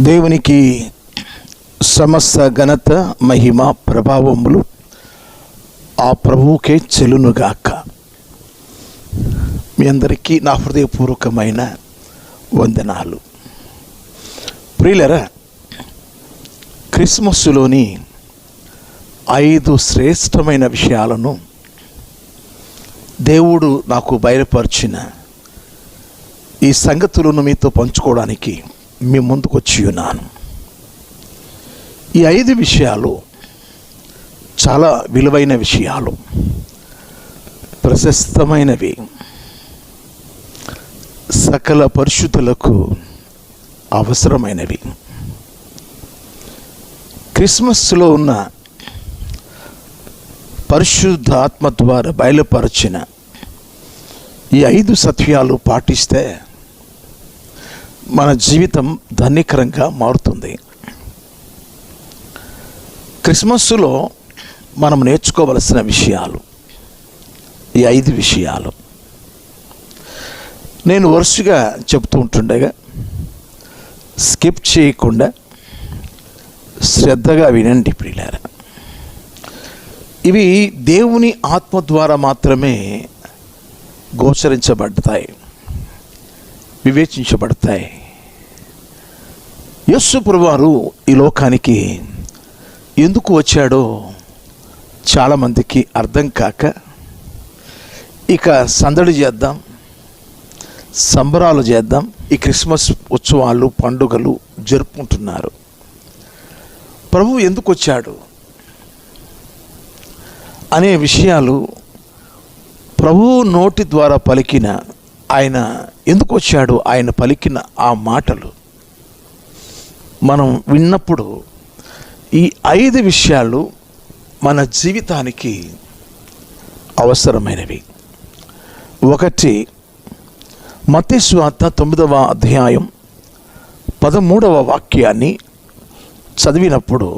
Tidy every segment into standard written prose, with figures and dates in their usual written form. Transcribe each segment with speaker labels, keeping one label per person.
Speaker 1: దేవునికి సమస్త ఘనత, మహిమ, ప్రభావములు ఆ ప్రభువుకే చెల్లునుగాక. మీ అందరికీ నా హృదయపూర్వకమైన వందనాలు. ప్రియులరా, క్రిస్మస్సులోని 5 శ్రేష్టమైన విషయాలను దేవుడు నాకు బయలుపరిచిన ఈ సంగతులను మీతో పంచుకోవడానికి మీ ముందుకు వచ్చి ఉన్నాను. ఈ 5 విషయాలు చాలా విలువైన విషయాలు, ప్రశస్తమైనవి, సకల పరిశుద్ధులకు అవసరమైనవి. క్రిస్మస్లో ఉన్న పరిశుద్ధ ఆత్మ ద్వారా బయలుపరిచిన ఈ 5 సత్యాలు పాటిస్తే మన జీవితం ధన్యకరంగా మారుతుంది. క్రిస్మస్సులో మనం నేర్చుకోవలసిన విషయాలు ఈ 5 విషయాలు. నేను వరుసగా చెప్తూ ఉంటుండగా స్కిప్ చేయకుండా శ్రద్ధగా వినండి ప్రియులారా. ఇవి దేవుని ఆత్మ ద్వారా మాత్రమే గోచరించబడతాయి, వివేచించబడతాయి. యేసు ప్రభువారు ఈ లోకానికి ఎందుకు వచ్చాడో చాలామందికి అర్థం కాక ఇక సందడి చేద్దాం, సంబరాలు చేద్దాం, ఈ క్రిస్మస్ ఉత్సవాలు, పండుగలు జరుపుకుంటున్నారు. ప్రభువు ఎందుకు వచ్చాడు అనే విషయాలు, ప్రభువు నోటి ద్వారా పలికిన, ఆయన ఎందుకు వచ్చాడు, ఆయన పలికిన ఆ మాటలు మనం విన్నప్పుడు ఈ 5 విషయాలు మన జీవితానికి అవసరమైనవి. 1, మత్తయి సువార్త 9వ అధ్యాయం 13వ వాక్యాన్ని చదివినప్పుడు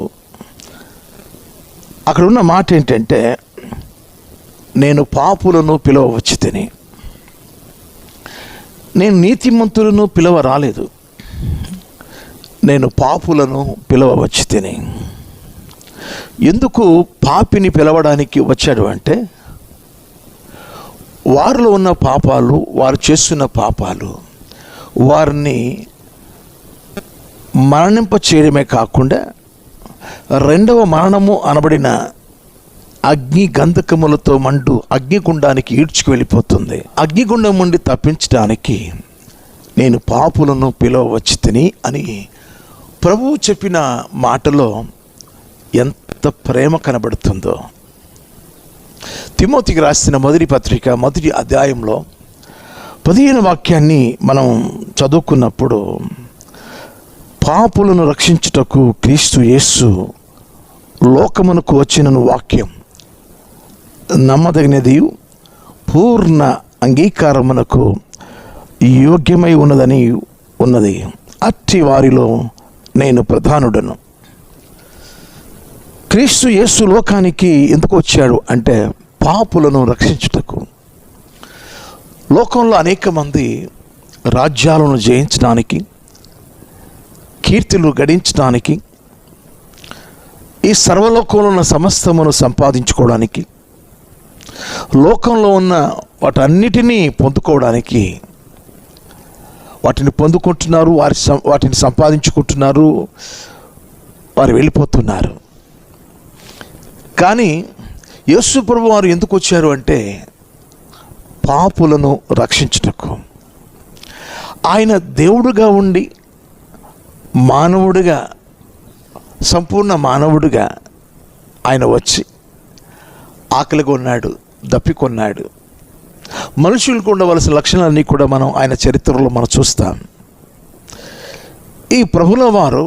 Speaker 1: అక్కడున్న మాట ఏంటంటే, నేను పాపులను పిలవవచ్చి తిని, నేను నీతిమంతులను పిలవ రాలేదు, నేను పాపులను పిలవవచ్చి తిని. ఎందుకు పాపిని పిలవడానికి వచ్చాడు అంటే, వారిలో ఉన్న పాపాలు, వారు చేస్తున్న పాపాలు వారిని మరణింప చేయడమే కాకుండా రెండవ మరణము అనబడిన అగ్ని గంధకములతో మండు అగ్నిగుండానికి ఈడ్చుకు వెళ్ళిపోతుంది. అగ్నిగుండం నుండి తప్పించడానికి నేను పాపులను పిలవవచ్చి తిని అని ప్రభువు చెప్పిన మాటలో ఎంత ప్రేమ కనబడుతుందో. తిమోతికి రాసిన మొదటి పత్రిక 1వ అధ్యాయంలో 15వ వాక్యాన్ని మనం చదువుకున్నప్పుడు, పాపులను రక్షించుటకు క్రీస్తు యేసు లోకమునకు వచ్చిన వాక్యం నమ్మదగినది, పూర్ణ అంగీకారమునకు యోగ్యమై ఉన్నది. అట్టి వారిలో నేను ప్రధానుడను. క్రీస్తు యేసు లోకానికి ఎందుకు వచ్చాడు అంటే, పాపులను రక్షించుటకు. లోకంలో అనేక మంది రాజ్యాలను జయించడానికి, కీర్తులు గడించడానికి, ఈ సర్వలోకంలో ఉన్న సమస్తమును సంపాదించుకోవడానికి, లోకంలో ఉన్న వాటన్నిటినీ పొందుకోవడానికి వాటిని పొందుకుంటున్నారు, వాటిని సంపాదించుకుంటున్నారు, వారు వెళ్ళిపోతున్నారు. కానీ యేసు ప్రభువు వారు ఎందుకు వచ్చారు అంటే, పాపులను రక్షించుటకు. ఆయన దేవుడుగా ఉండి మానవుడిగా, సంపూర్ణ మానవుడిగా ఆయన వచ్చి ఆకలిగా ఉన్నాడు, దప్పికొన్నాడు. మనుషులకు ఉండవలసిన లక్షణాలన్నీ కూడా మనం ఆయన చరిత్రలో మనం చూస్తాం. ఈ ప్రభుల వారు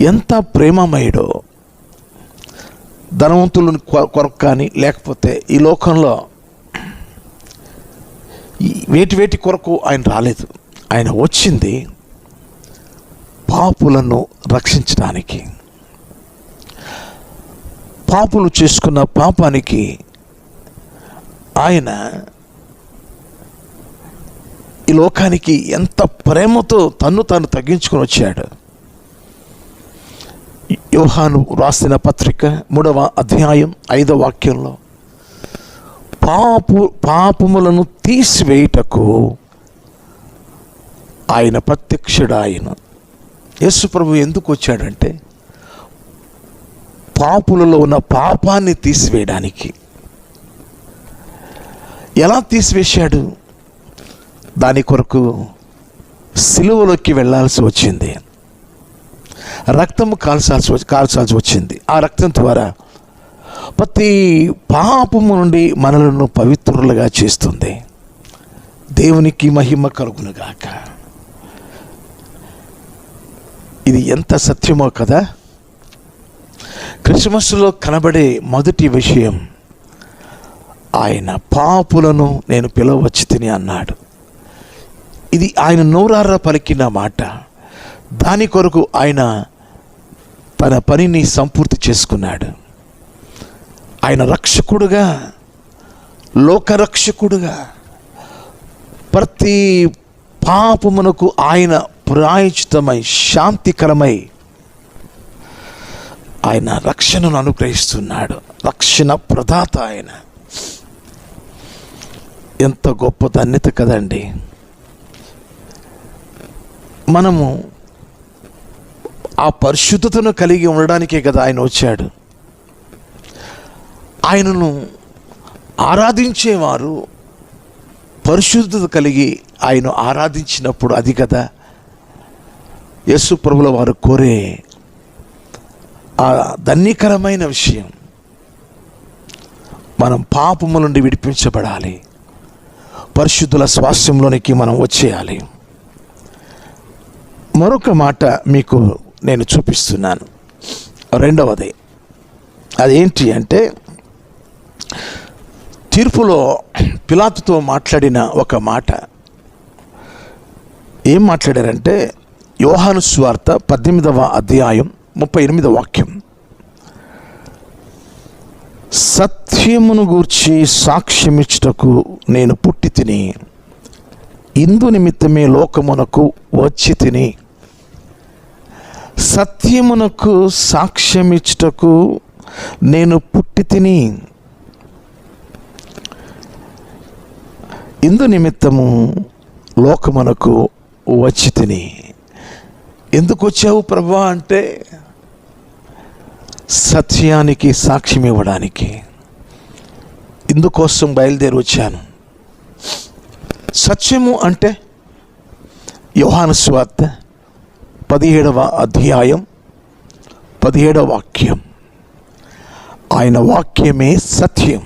Speaker 1: ఎంత ప్రేమమయుడో, ధనవంతులను కొరకు కానీ, లేకపోతే ఈ లోకంలో వేటి కొరకు ఆయన రాలేదు. ఆయన వచ్చింది పాపులను రక్షించడానికి. పాపులు చేసుకున్న పాపానికి ఆయన ఈ లోకానికి ఎంత ప్రేమతో తన్ను తాను తగ్గించుకొని వచ్చాడు. యోహాను రాసిన పత్రిక 3వ అధ్యాయం 5వ వాక్యంలో పాపములను తీసివేయుటకు ఆయన ప్రత్యక్షుడాయన. యేసు ప్రభు ఎందుకు వచ్చాడంటే పాపులలో ఉన్న పాపాన్ని తీసివేయడానికి. ఎలా తీసివేశాడు? దాని కొరకు సిలువలోకి వెళ్ళాల్సి వచ్చింది, రక్తము కాల్చాల్సి వచ్చింది. ఆ రక్తం ద్వారా ప్రతి పాపము నుండి మనలను పవిత్రులుగా చేస్తుంది. దేవునికి మహిమ కలుగునుగాక. ఇది ఎంత సత్యమో కదా. క్రిస్మస్లో కనబడే మొదటి విషయం, ఆయన పాపులను నేను పిలవచ్చి తిని అన్నాడు. ఇది ఆయన నోరారా పలికిన మాట. దాని కొరకు ఆయన తన పనిని సంపూర్తి చేసుకున్నాడు. ఆయన రక్షకుడుగా, లోకరక్షకుడుగా ప్రతి పాపమునకు ఆయన ప్రాయశ్చిత్తమై శాంతికరమై ఆయన రక్షణను అనుగ్రహిస్తున్నాడు. రక్షణ ప్రదాత ఆయన. ఎంత గొప్ప ధన్యత కదండి. మనము ఆ పరిశుద్ధతను కలిగి ఉండడానికే కదా ఆయన వచ్చాడు. ఆయనను ఆరాధించేవారు పరిశుద్ధత కలిగి ఆయన ఆరాధించినప్పుడు అది కదా యేసు ప్రభుల వారు కోరే ఆ ధన్యకరమైన విషయం. మనం పాపము నుండి విడిపించబడాలి, పరిశుద్ధుల స్వాస్థ్యంలోనికి మనం వచ్చేయాలి. మరొక మాట మీకు నేను చూపిస్తున్నాను. రెండవది అదేంటి అంటే, తీర్పులో పిలాతుతో మాట్లాడిన ఒక మాట. ఏం మాట్లాడారంటే, యోహాను సువార్త 18వ అధ్యాయం 38వ వాక్యం. సత్యమును గూర్చి సాక్ష్యమిచ్చుటకు నేను పుట్టి తిని, ఇందు నిమిత్తమే లోకమునకు వచ్చి తిని. సత్యమునకు సాక్ష్యమిచ్చుటకు నేను పుట్టి తిని, ఇందు నిమిత్తము లోకమునకు వచ్చి తిని. ఎందుకు వచ్చావు ప్రభువా అంటే, సత్యానికి సాక్ష్యం ఇవ్వడానికి. ఇందుకోసం బయలుదేరి వచ్చాను. సత్యము అంటే యోహాను సువార్త 17వ అధ్యాయం 17వ వాక్యం. ఆయన వాక్యమే సత్యం.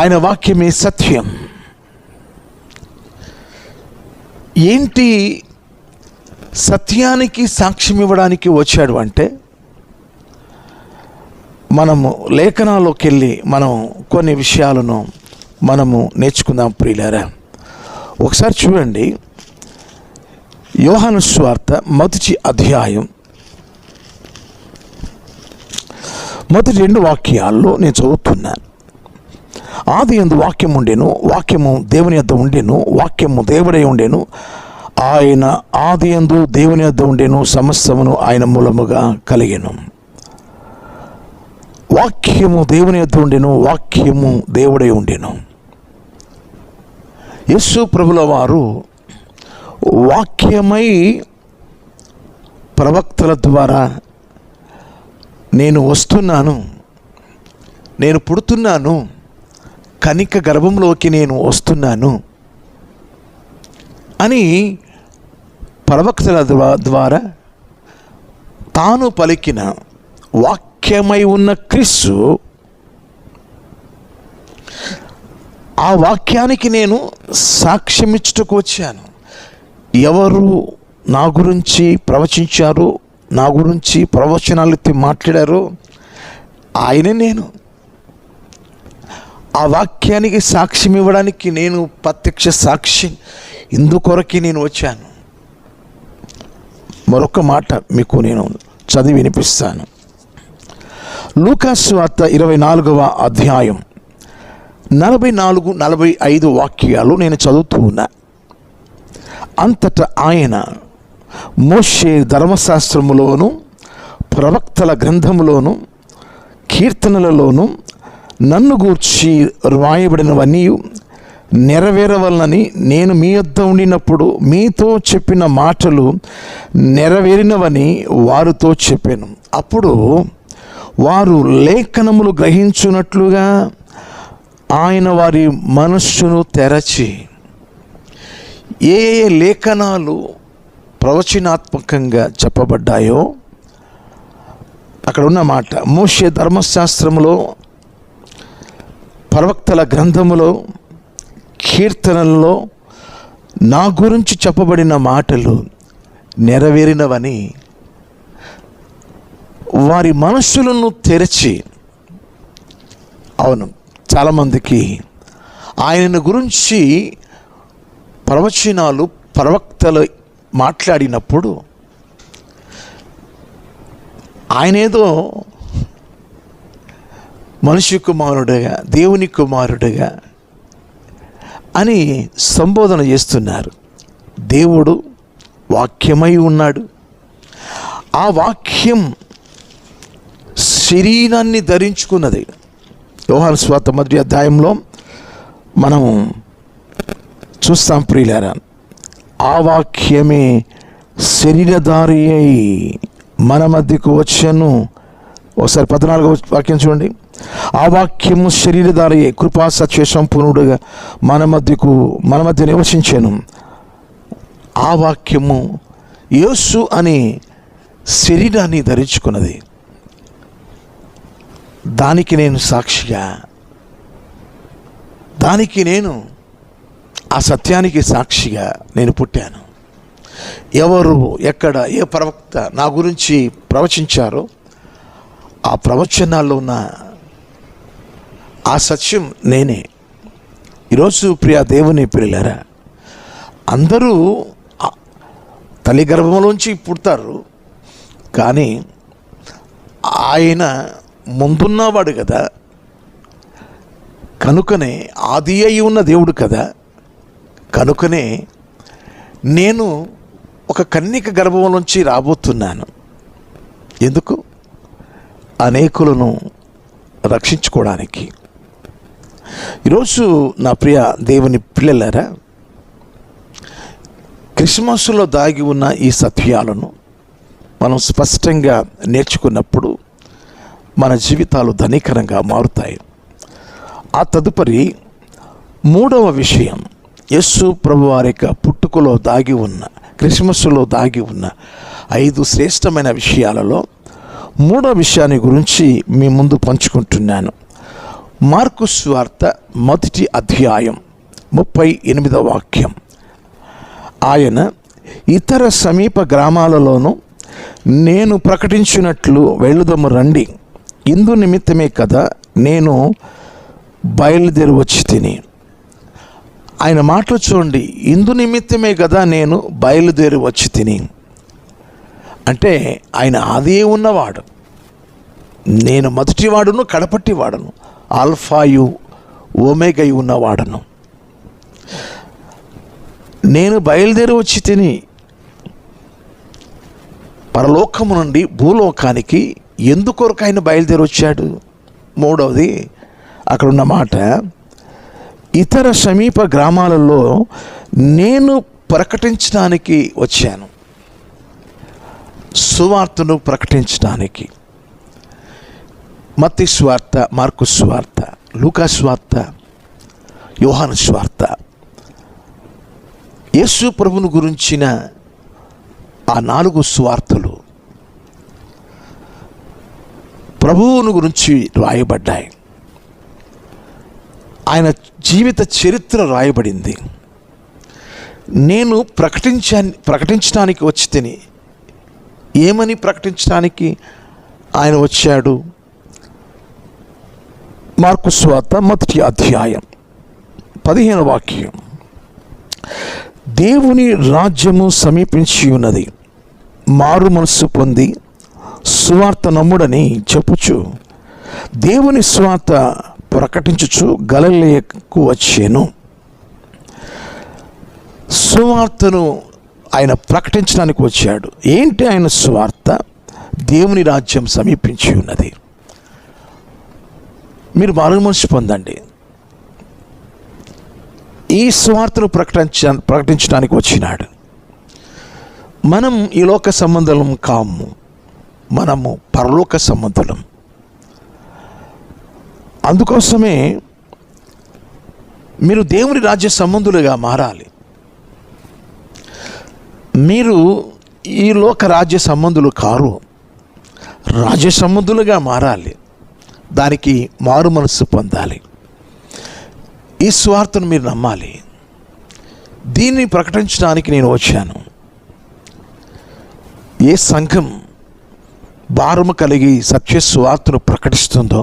Speaker 1: ఆయన వాక్యమే సత్యం. ఏంటి సత్యానికి సాక్ష్యం ఇవ్వడానికి వచ్చాడు అంటే, మనము లేఖనాల్లోకి వెళ్ళి మనం కొన్ని విషయాలను మనము నేర్చుకుందాం ప్రియులారా. ఒకసారి చూడండి, యోహాను సువార్త 1వ అధ్యాయం మొదటి 2 వాక్యాల్లో నేను చదువుతున్నాను. ఆది యందు వాక్యం ఉండెను, వాక్యము దేవుని యొద్ద ఉండెను, వాక్యము దేవుడై ఉండెను, ఆయన ఆది యందు దేవుని యొద్ద ఉండెను, సమస్తమును ఆయన మూలముగా కలిగెను. వాక్యము దేవుని యొద్ద ఉండెను, వాక్యము దేవుడై ఉండెను. యేసు ప్రభుల వారు వాక్యమై ప్రవక్తల ద్వారా నేను వస్తున్నాను, నేను పుడుతున్నాను, కనిక గర్భంలోకి నేను వస్తున్నాను అని ప్రవక్తల ద్వారా తాను పలికిన వాక్యమై ఉన్న క్రీస్తు, ఆ వాక్యానికి నేను సాక్ష్యమిచ్చుటకు వచ్చాను. ఎవరు నా గురించి ప్రవచించారు, నా గురించి ప్రవచనాలు మాట్లాడారు, ఆయనే నేను. ఆ వాక్యానికి సాక్ష్యం ఇవ్వడానికి నేను ప్రత్యక్ష సాక్షి. ఇందుకొరకే నేను వచ్చాను. మరొక మాట మీకు నేను చదివి వినిపిస్తాను. లూకాసు వార్త 24వ అధ్యాయం 44-45 వాక్యాలు నేను చదువుతూ ఉన్నా. అంతటా ఆయన మోషే ధర్మశాస్త్రములోను ప్రవక్తల గ్రంథములోను కీర్తనలలోను నన్ను గూర్చి రాయబడినవన్నీ నెరవేరవలనని నేను మీ యొద్ద ఉండినప్పుడు మీతో చెప్పిన మాటలు నెరవేరినవని వారితో చెప్పాను. అప్పుడు వారు లేఖనములు గ్రహించున్నట్లుగా ఆయన వారి మనస్సును తెరచి, ఏ ఏ లేఖనాలు ప్రవచనాత్మకంగా చెప్పబడ్డాయో అక్కడ ఉన్న మాట, మోషే ధర్మశాస్త్రములో, ప్రవక్తల గ్రంథములో, కీర్తనల్లో నా గురించి చెప్పబడిన మాటలు నెరవేరినవని వారి మనస్సులను తెరచి. అవును, చాలామందికి ఆయన గురించి ప్రవచనాలు ప్రవక్తలు మాట్లాడినప్పుడు ఆయనేదో మనిషి కుమారుడుగా, దేవుని కుమారుడుగా అని సంబోధన చేస్తున్నారు. దేవుడు వాక్యమై ఉన్నాడు. ఆ వాక్యం శరీరాన్ని ధరించుకున్నది. యోహాను సువార్త 1వ అధ్యాయంలో మనం చూస్తాం ప్రియులారా, ఆ వాక్యమే శరీరధారి అయి మన మధ్యకు వచ్చెను. ఒకసారి 14వ వాక్యం చూడండి. ఆ వాక్యము శరీరధారి అయి కృపా సత్య సంపూర్ణుడుగా మన మధ్య నివసించాను. ఆ వాక్యము యేసు అనే శరీరాన్ని ధరించుకున్నది. దానికి నేను సాక్షిగా, దానికి నేను ఆ సత్యానికి సాక్షిగా నేను పుట్టాను. ఎవరు ఎక్కడ ఏ ప్రవక్త నా గురించి ప్రవచించారో ఆ ప్రవచనాల్లో ఉన్న ఆ సత్యం నేనే. ఈరోజు ప్రియ దేవుని పిల్లలారా, అందరూ తల్లి గర్భంలోంచి పుడతారు, కానీ ఆయన ముందున్నవాడు కదా, కనుకనే ఆది అయి ఉన్న దేవుడు కదా, కనుకనే నేను ఒక కన్యక గర్భంలోంచి రాబోతున్నాను. ఎందుకు? అనేకులను రక్షించుకోవడానికి. ఈరోజు నా ప్రియ దేవుని పిల్లలారా, క్రిస్మస్లో దాగి ఉన్న ఈ సత్యాలను మనం స్పష్టంగా నేర్చుకున్నప్పుడు మన జీవితాలు ధనీకరంగా మారుతాయి. ఆ తదుపరి 3వ విషయం, యేసు ప్రభువారి యొక్క పుట్టుకలో దాగి ఉన్న, క్రిస్మస్లో దాగి ఉన్న 5 శ్రేష్టమైన విషయాలలో 3వ విషయాన్ని గురించి మీ ముందు పంచుకుంటున్నాను. మార్కు సువార్త 1వ అధ్యాయం 38వ వాక్యం. ఆయన ఇతర సమీప గ్రామాలలోనూ నేను ప్రకటించినట్లు వెళ్ళుదము రండి, ఇందు నిమిత్తమే కదా నేను బయలుదేరి వచ్చి తిని. ఆయన మాటలు చూడండి, ఇందు నిమిత్తమే కదా నేను బయలుదేరి వచ్చి తిని. అంటే ఆయన ఆదే ఉన్నవాడు, నేను మొదటివాడును కడపట్టివాడును, ఆల్ఫాయు ఓమేగై ఉన్నవాడను. నేను బయలుదేరి వచ్చి తిని పరలోకము నుండి భూలోకానికి ఎందుకొరకు ఆయన బయలుదేరి వచ్చాడు? 3వది అక్కడున్న మాట, ఇతర సమీప గ్రామాలలో నేను ప్రకటించడానికి వచ్చాను, సువార్తను ప్రకటించడానికి. మత్తయి సువార్త, మార్కు సువార్త, లూకా సువార్త, యోహాను సువార్త యేసు ప్రభువును గురించిన ఆ 4 సువార్తలు ప్రభువును గురించి రాయబడ్డాయి. ఆయన జీవిత చరిత్ర రాయబడింది. నేను ప్రకటించడానికి వచ్చి తిని. ఏమని ప్రకటించడానికి ఆయన వచ్చాడు? మార్కు సువార్త 1వ అధ్యాయం 15వ వాక్యం. దేవుని రాజ్యము సమీపించి ఉన్నది, మారు మనస్సు పొంది సువార్త నమ్ముడని చెప్పుచు దేవుని సువార్త ప్రకటించుచు గలిలయకు వచ్చాను. సువార్తను ఆయన ప్రకటించడానికి వచ్చాడు. ఏంటి ఆయన సువార్త? దేవుని రాజ్యం సమీపించి ఉన్నది. మీరు మారుమనసు పొందండి. ఈ సువార్తను ప్రకటించడానికి వచ్చినాడు. మనం ఈ లోక సంబంధం కాము, మనము పరలోక సంబంధులం. అందుకోసమే మీరు దేవుని రాజ్య సంబంధులుగా మారాలి. మీరు ఈ లోక రాజ్య సంబంధులు కారు, రాజ్య సంబంధులుగా మారాలి. దానికి మారు మనస్సు పొందాలి. ఈ స్వార్థను మీరు నమ్మాలి. దీన్ని ప్రకటించడానికి నేను వచ్చాను. ఏ సంఘం భారము కలిగి సత్య స్వార్థను ప్రకటిస్తుందో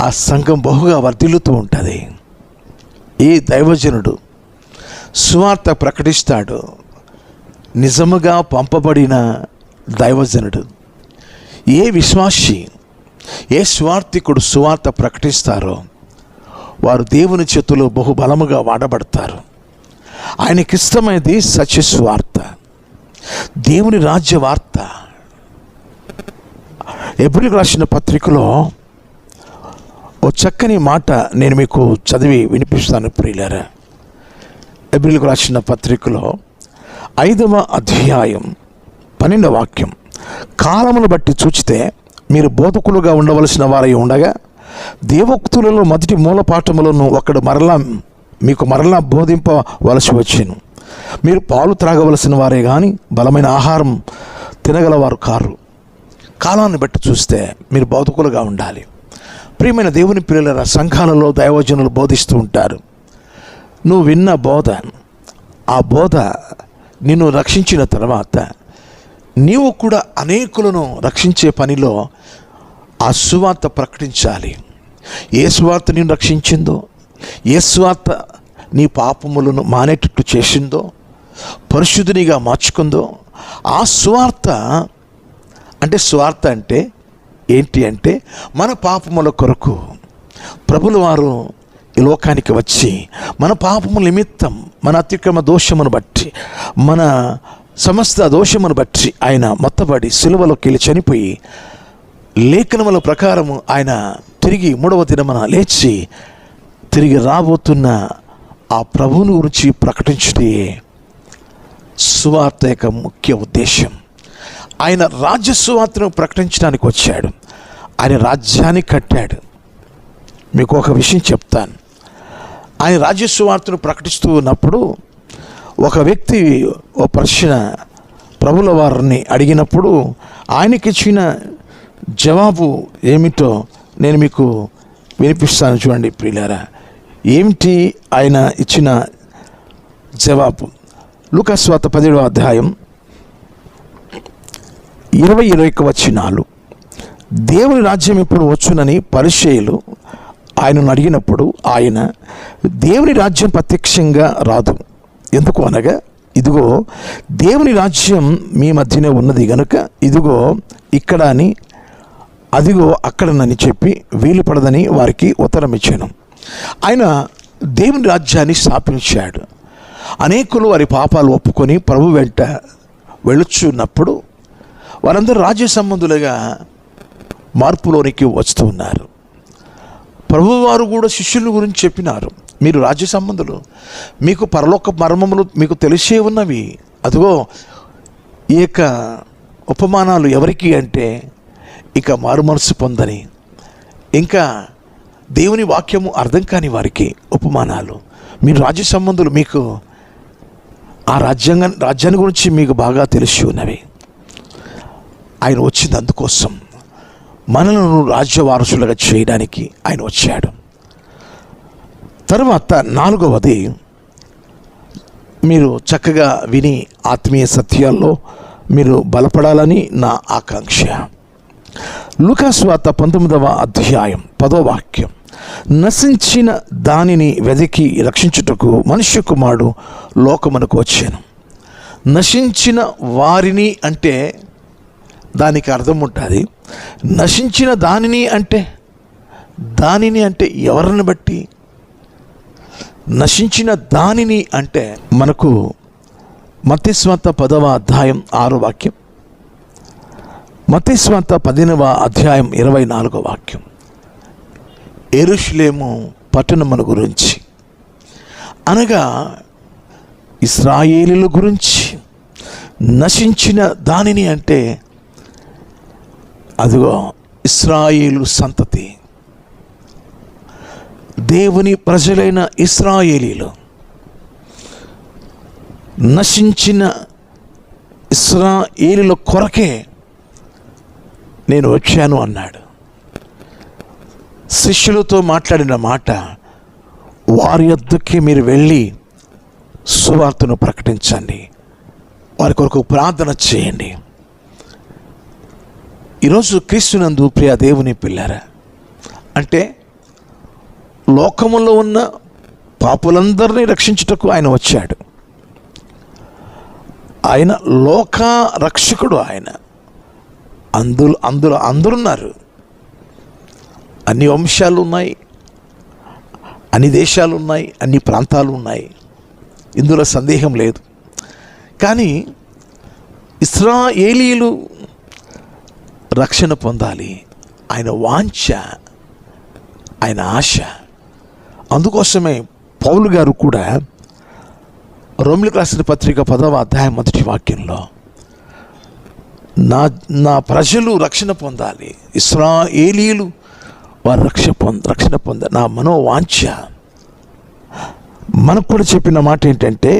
Speaker 1: ఆ సంఘం బహుగా వర్ధిల్లుతూ ఉంటుంది. ఏ దైవజనుడు సువార్త ప్రకటిస్తాడు, నిజముగా పంపబడిన దైవజనుడు, ఏ విశ్వాసి, ఏ స్వార్థికుడు సువార్త ప్రకటిస్తారో వారు దేవుని చేతుల్లో బహుబలముగా వాడబడతారు. ఆయనకిష్టమైనది సత్య సువార్త, దేవుని రాజ్య వార్త. ఎబ్రీయులకు రాసిన పత్రికలో ఓ చక్కని మాట నేను మీకు చదివి వినిపిస్తాను ప్రియులారా. ఎబ్రీయులకు రాసిన పత్రికలో 5వ అధ్యాయం 12వ వాక్యం. కాలమును బట్టి చూచితే మీరు బోధకులుగా ఉండవలసిన వారై ఉండగా దేవోక్తులలో మొదటి మూలపాఠములను ఒకడు మీకు మరలా బోధింపవలసి వచ్చెను. మీరు పాలు త్రాగవలసిన వారే కానీ బలమైన ఆహారం తినగలవారు కారు. కాలాన్ని బట్టి చూస్తే మీరు బోధకులుగా ఉండాలి. ప్రియమైన దేవుని పిల్లల సంఘాలలో దైవజనులు బోధిస్తూ ఉంటారు. నువ్వు విన్న బోధ, ఆ బోధ నిన్ను రక్షించిన తర్వాత నీవు కూడా అనేకులను రక్షించే పనిలో ఆ సువార్త ప్రకటించాలి. ఏ సువార్త నిన్ను రక్షించిందో, ఏ సువార్త నీ పాపములను మానేటట్టు చేసిందో, పరిశుద్ధునిగా మార్చుకుందో ఆ సువార్త అంటే ఏంటి అంటే మన పాపముల కొరకు ప్రభుల వారు ఈ లోకానికి వచ్చి మన పాపముల నిమిత్తం, మన అతిక్రమ దోషమును బట్టి, మన సమస్త దోషమును బట్టి ఆయన మొత్తబడి సిలువలోకి వెళ్ళి చనిపోయి లేఖనముల ప్రకారము ఆయన తిరిగి 3వ దినమున లేచి తిరిగి రాబోతున్న ఆ ప్రభువుని గురించి ప్రకటించడే సువార్త యొక్క ముఖ్య ఉద్దేశం. ఆయన రాజ్య సువార్తను ప్రకటించడానికి వచ్చాడు. ఆయన రాజ్యాన్ని కట్టాడు. మీకు ఒక విషయం చెప్తాను. ఆయన రాజ్య సువార్తను ప్రకటిస్తూ ఉన్నప్పుడు ఒక వ్యక్తి ఓ ప్రశ్న ప్రభుల వారిని అడిగినప్పుడు ఆయనకిచ్చిన జవాబు ఏమిటో నేను మీకు వినిపిస్తాను. చూడండి ప్రియులారా, ఏమిటి ఆయన ఇచ్చిన జవాబు. లూకాసు వార్త 17వ అధ్యాయం 20-21 వచనాలు. దేవుని రాజ్యం ఎప్పుడు వచ్చునని పరిసయ్యులు ఆయనను అడిగినప్పుడు ఆయన, దేవుని రాజ్యం ప్రత్యక్షంగా రాదు, ఎందుకు అనగా ఇదిగో దేవుని రాజ్యం మీ మధ్యనే ఉన్నది గనుక ఇదిగో ఇక్కడ అని అదిగో అక్కడనని చెప్పి వీలు పడదని వారికి ఉత్తరం ఇచ్చాను. ఆయన దేవుని రాజ్యాన్ని స్థాపించాడు. అనేకులు వారి పాపాలు ఒప్పుకొని ప్రభు వెంట వెళుచున్నప్పుడు వారందరూ రాజ్య సంబంధులుగా మార్పులోనికి వస్తూ ఉన్నారు. ప్రభువారు కూడా శిష్యుల గురించి చెప్పినారు, మీరు రాజ్య సంబంధులు, మీకు పరలోక మర్మములు మీకు తెలిసే ఉన్నవి. అదిగో ఈ యొక్క ఉపమానాలు ఎవరికి అంటే ఇక మారు మనసు పొందని, ఇంకా దేవుని వాక్యము అర్థం కాని వారికి ఉపమానాలు. మీరు రాజ్య సంబంధులు, మీకు ఆ రాజ్యాన్ని గురించి మీకు బాగా తెలిసి ఉన్నవి. ఆయన వచ్చింది అందుకోసం, మనలను రాజ్య వారసులుగా చేయడానికి ఆయన వచ్చాడు. తర్వాత 4వది, మీరు చక్కగా విని ఆత్మీయ సత్యాల్లో మీరు బలపడాలని నా ఆకాంక్ష. లూకాసు వార్త 19వ అధ్యాయం 10వ వాక్యం. నశించిన దానిని వెదికి రక్షించుటకు మనుష్య కుమారుడు లోకమునకు వచ్చాను. నశించిన వారిని అంటే దానికి అర్థం ఉంటుంది. నశించిన దానిని అంటే ఎవరిని బట్టి? నశించిన దానిని అంటే మనకు మత్తయి వార్త 10వ అధ్యాయం 6వ వాక్యం. మత్తయి సువార్త 10వ అధ్యాయం 24వ వాక్యం. యెరూషలేము పట్టణమును గురించి, అనగా ఇశ్రాయేలీయుల గురించి, నశించిన దానిని అంటే అదిగో ఇశ్రాయేలు సంతతి, దేవుని ప్రజలైన ఇశ్రాయేలీయులు, నశించిన ఇశ్రాయేలీయుల కొరకే నేను వచ్చాను అన్నాడు. శిష్యులతో మాట్లాడిన మాట, వారి యొద్దకి మీరు వెళ్ళి సువార్తను ప్రకటించండి, వారి కొరకు ప్రార్థన చేయండి. ఈరోజు క్రీస్తునందు ప్రియ దేవుని పిల్లారా, అంటే లోకములో ఉన్న పాపులందరినీ రక్షించుటకు ఆయన వచ్చాడు. ఆయన లోక రక్షకుడు. ఆయన అందులో అందరున్నారు. అన్ని వంశాలు ఉన్నాయి, అన్ని దేశాలు ఉన్నాయి, అన్ని ప్రాంతాలు ఉన్నాయి, ఇందులో సందేహం లేదు. కానీ ఇశ్రాయేలీయులు రక్షణ పొందాలి, ఆయన వాంఛ, ఆయన ఆశ. అందుకోసమే పౌలు గారు కూడా రోమీయులకు రాసిన పత్రిక 10వ అధ్యాయం 1వ వాక్యంలో, నా ప్రజలు రక్షణ పొందాలి, ఇశ్రాయేలీయులు వారు రక్షణ పొంద నా మనోవాంఛ. మనకు కూడా చెప్పిన మాట ఏంటంటే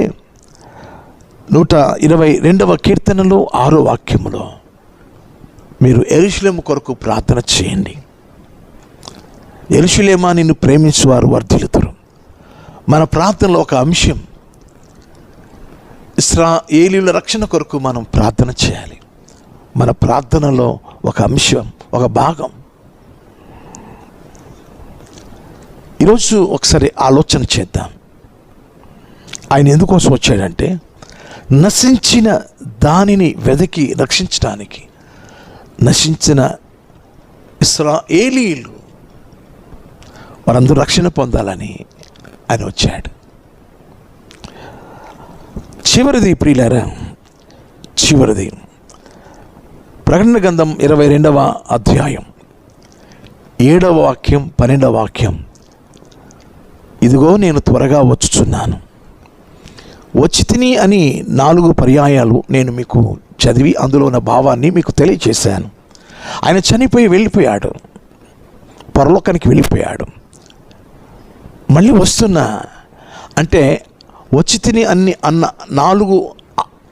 Speaker 1: 122వ కీర్తనలో 6వ వాక్యములో, మీరు యెరూషలేము కొరకు ప్రార్థన చేయండి. యెరూషలేమా, నిన్ను ప్రేమించువారు వర్ధిల్లుతారు. మన ప్రార్థనలో ఒక అంశం, ఇశ్రాయేలీయుల రక్షణ కొరకు మనం ప్రార్థన చేయాలి. మన ప్రార్థనలో ఒక అంశం, ఒక భాగం. ఈరోజు ఒకసారి ఆలోచన చేద్దాం. ఆయన ఎందుకోసం వచ్చాడంటే, నశించిన దానిని వెతికి రక్షించడానికి, నశించిన ఇశ్రాయేలీయులు వారందరూ రక్షణ పొందాలని ఆయన వచ్చాడు. చివరిది ప్రియులారా, చివరిది ప్రకటన గ్రంథం 22వ అధ్యాయం 7వ వాక్యం 12వ వాక్యం. ఇదిగో నేను త్వరగా వచ్చుచున్నాను. వచ్చి తిని అని 4 పర్యాయాలు నేను మీకు చదివి అందులో ఉన్న భావాన్ని మీకు తెలియచేశాను. ఆయన చనిపోయి వెళ్ళిపోయాడు, పరలోకానికి వెళ్ళిపోయాడు. మళ్ళీ వస్తున్నా అంటే వచ్చి తిని అన్న 4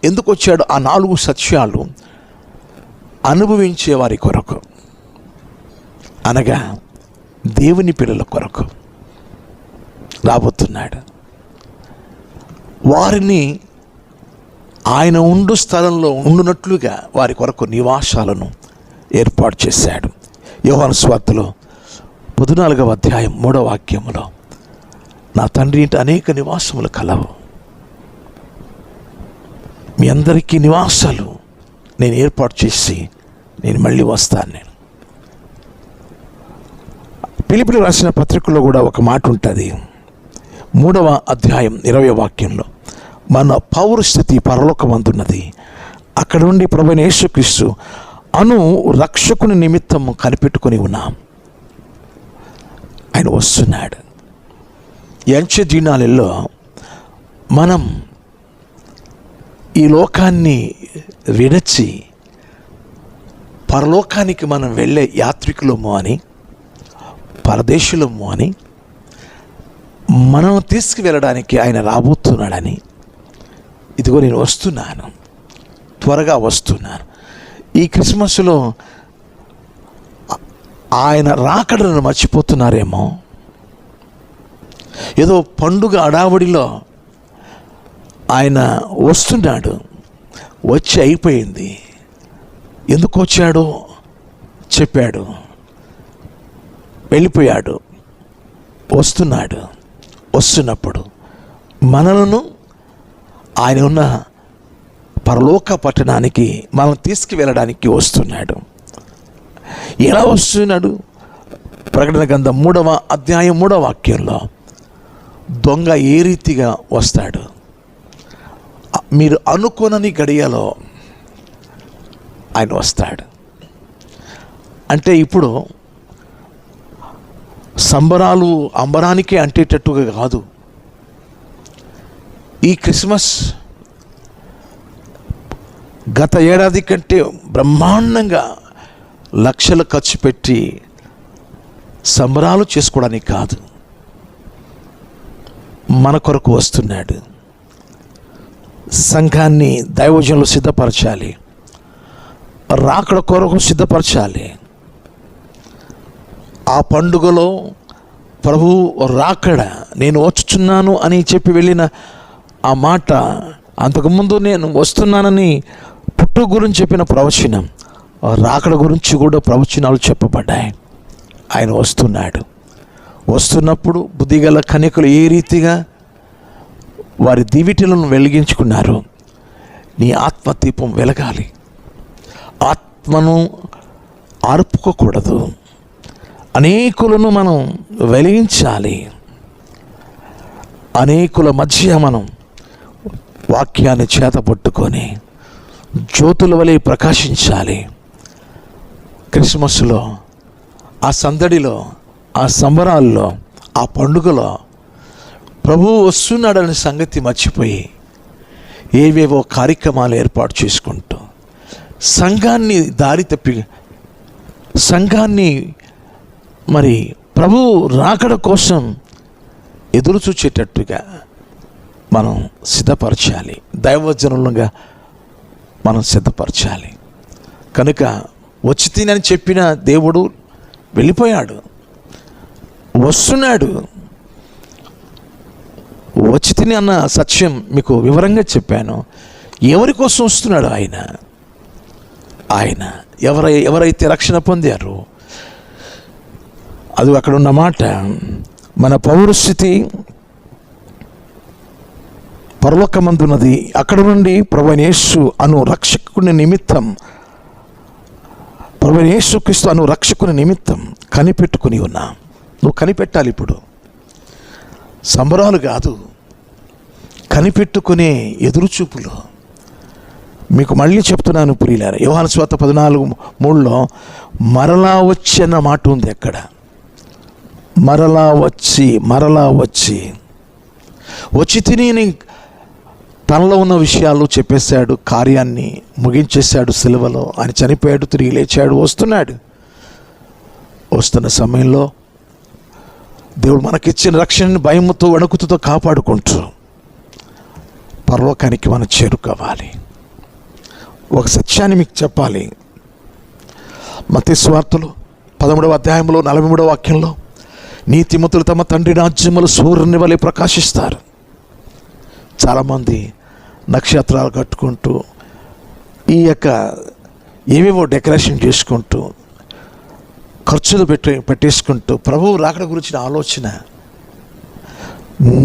Speaker 1: ఎందుకు వచ్చాడు? ఆ 4 సత్యాలు అనుభవించే వారి కొరకు, అనగా దేవుని పిల్లల కొరకు రాబోతున్నాడు. వారిని ఆయన ఉండు స్థలంలో ఉండునట్లుగా వారి కొరకు నివాసాలను ఏర్పాటు చేశాడు. యోహాను సువార్తలో 14వ అధ్యాయం 3వ వాక్యములో, నా తండ్రి ఇంటి అనేక నివాసములు కలవు, మీ అందరికీ నివాసాలు నేను ఏర్పాటు చేసి నేను మళ్ళీ వస్తాను. నేను ఫిలిప్పీయులకు రాసిన పత్రికలో కూడా ఒక మాట ఉంటుంది, 3వ అధ్యాయం 20వ వాక్యంలో, మన పౌరస్థితి పరలోకమందున్నది, అక్కడ నుండి ప్రభువైన యేసుక్రీస్తు అను రక్షకుని నిమిత్తం కనిపెట్టుకొని ఉన్నాం. ఆయన వస్తున్నాడు. అంచె దినాలలో మనం ఈ లోకాన్ని విడచి పరలోకానికి మనం వెళ్ళే యాత్రికులము అని, పరదేశులము అని, మనం తీసుకువెళ్ళడానికి ఆయన రాబోతున్నాడని, ఇదిగో నేను వస్తున్నాను, త్వరగా వస్తున్నాను. ఈ క్రిస్మస్లో ఆయన రాకడను మర్చిపోతున్నారేమో. ఏదో పండుగ అడావుడిలో ఆయన వస్తున్నాడు, వచ్చి అయిపోయింది. ఎందుకు వచ్చాడో చెప్పాడు, వెళ్ళిపోయాడు, వస్తున్నాడు. వస్తున్నప్పుడు మనలను ఆయన ఉన్న పరలోక పట్టణానికి మనం తీసుకువెళ్ళడానికి వస్తున్నాడు. ఎలా వస్తున్నాడు? ప్రకటన గ్రంథం 3వ అధ్యాయం 3వ వాక్యంలో, దొంగ ఏ రీతిగా వస్తాడు? మీరు అనుకోనని గడియలో ఆయన వస్తాడు. అంటే ఇప్పుడు సంబరాలు అంబరానికే అంటేటట్టుగా కాదు. ఈ క్రిస్మస్ గత ఏడాది కంటే బ్రహ్మాండంగా లక్షలు ఖర్చు పెట్టి సంబరాలు చేసుకోవడానికి కాదు, మన కొరకు వస్తున్నాడు. సంఘాన్ని దైవజనులు సిద్ధపరచాలి, రాకడ కొరకు సిద్ధపరచాలి. ఆ పండుగలో ప్రభు రాకడ, నేను వచ్చుచున్నాను అని చెప్పి వెళ్ళిన ఆ మాట, అంతకుముందు నేను వస్తున్నానని పుట్టు గురించి చెప్పిన ప్రవచనం, రాకడ గురించి కూడా ప్రవచనాలు చెప్పబడ్డాయి. ఆయన వస్తున్నాడు. వస్తున్నప్పుడు బుద్ధిగల కన్యకలు ఏ రీతిగా వారి దివిటీలను వెలిగించుకున్నారు, నీ ఆత్మదీపం వెలగాలి. ఆత్మను ఆర్పుకోకూడదు, అనేకులను మనం వెలిగించాలి. అనేకుల మధ్య మనం వాక్యాన్ని చేత పట్టుకొని జ్యోతుల వలె ప్రకాశించాలి. క్రిస్మస్లో, ఆ సందడిలో, ఆ సంబరాల్లో, ఆ పండుగలో ప్రభువు వస్తున్నాడనే సంగతి మర్చిపోయి ఏవేవో కార్యక్రమాలు ఏర్పాటు చేసుకుంటూ సంఘాన్ని దారి తప్పి, సంఘాన్ని మరి ప్రభు రాకడ కోసం ఎదురు చూచేటట్టుగా మనం సిద్ధపరచాలి. దైవజనులుగా మనం సిద్ధపరచాలి. కనుక వచ్చి తినని చెప్పిన దేవుడు వెళ్ళిపోయాడు, వస్తున్నాడు. వచ్చి తిని అన్న సత్యం మీకు వివరంగా చెప్పాను. ఎవరి కోసం వస్తున్నాడు ఆయన? ఆయన ఎవరైతే రక్షణ పొందారో, అది అక్కడ ఉన్న మాట, మన పౌరస్థితి పరలోకమందున్నది, అక్కడ నుండి ప్రభువైన యేసు అను రక్షకుని నిమిత్తం, ప్రభువైన యేసుక్రీస్తు అను రక్షకుని నిమిత్తం కనిపెట్టుకుని ఉన్నా. నువ్వు కనిపెట్టాలి. ఇప్పుడు సంబరాలు కాదు, కనిపెట్టుకునే ఎదురుచూపులు. మీకు మళ్ళీ చెప్తున్నాను ప్రియులారా, యోహాను సువార్త 14:3 మరలా వచ్చి అన్న మాట ఉంది. అక్కడ మరలా వచ్చి తిని తనలో ఉన్న విషయాలు చెప్పేశాడు, కార్యాన్ని ముగించేశాడు. సిలువలో ఆయన చనిపోయాడు, తిరిగి లేచాడు, వస్తున్నాడు. వస్తున్న సమయంలో దేవుడు మనకిచ్చిన రక్షణని భయముతో వణుకుతో కాపాడుకుంటూ పరలోకానికి మనం చేరుకోవాలి. ఒక సత్యాన్ని మీకు చెప్పాలి. మత్తయి సువార్తలో 13వ అధ్యాయంలో 43వ వాక్యంలో, నీతిమంతులు తమ తండ్రి రాజ్యములో సూర్యుని వలె ప్రకాశిస్తారు. చాలామంది నక్షత్రాలు కట్టుకుంటూ, ఈ యొక్క ఏవేవో డెకరేషన్ చేసుకుంటూ, ఖర్చులు పెట్టేసుకుంటూ ప్రభువు రాకడ గురించిన ఆలోచన.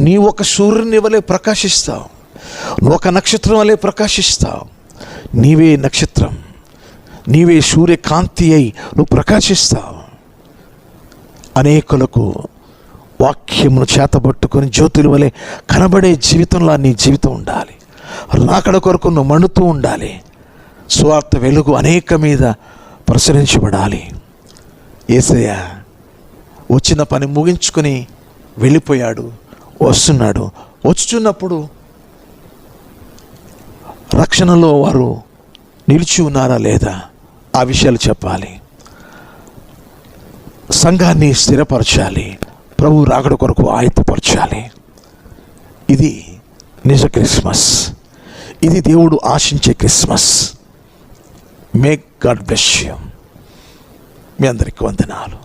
Speaker 1: నీ ఒక సూర్యుని వలె ప్రకాశిస్తావు, నువ్వు ఒక నక్షత్రం వలె ప్రకాశిస్తావు. నీవే నక్షత్రం, నీవే సూర్యకాంతి అయి నువ్వు ప్రకాశిస్తావు. అనేకులకు వాక్యమును చేతబట్టుకొని జ్యోతుల వలె కనబడే జీవితంలో నీ జీవితం ఉండాలి. రాకడ కొరకు నువ్వు మండుతూ ఉండాలి. సువార్త వెలుగు అనేక మీద ప్రసరించబడాలి. యేసయ్య వచ్చిన పని ముగించుకొని వెళ్ళిపోయాడు, వస్తున్నాడు. వచ్చుచున్నప్పుడు రక్షణలో వారు నిలిచి ఉన్నారా లేదా, ఆ విషయాలు చెప్పాలి. సంఘాన్ని స్థిరపరచాలి, ప్రభు రాకడ కొరకు ఆయత్తపరచాలి. ఇది నిజ క్రిస్మస్, ఇది దేవుడు ఆశించే Christmas. May God bless you. మీ అందరికీ వందనాలు.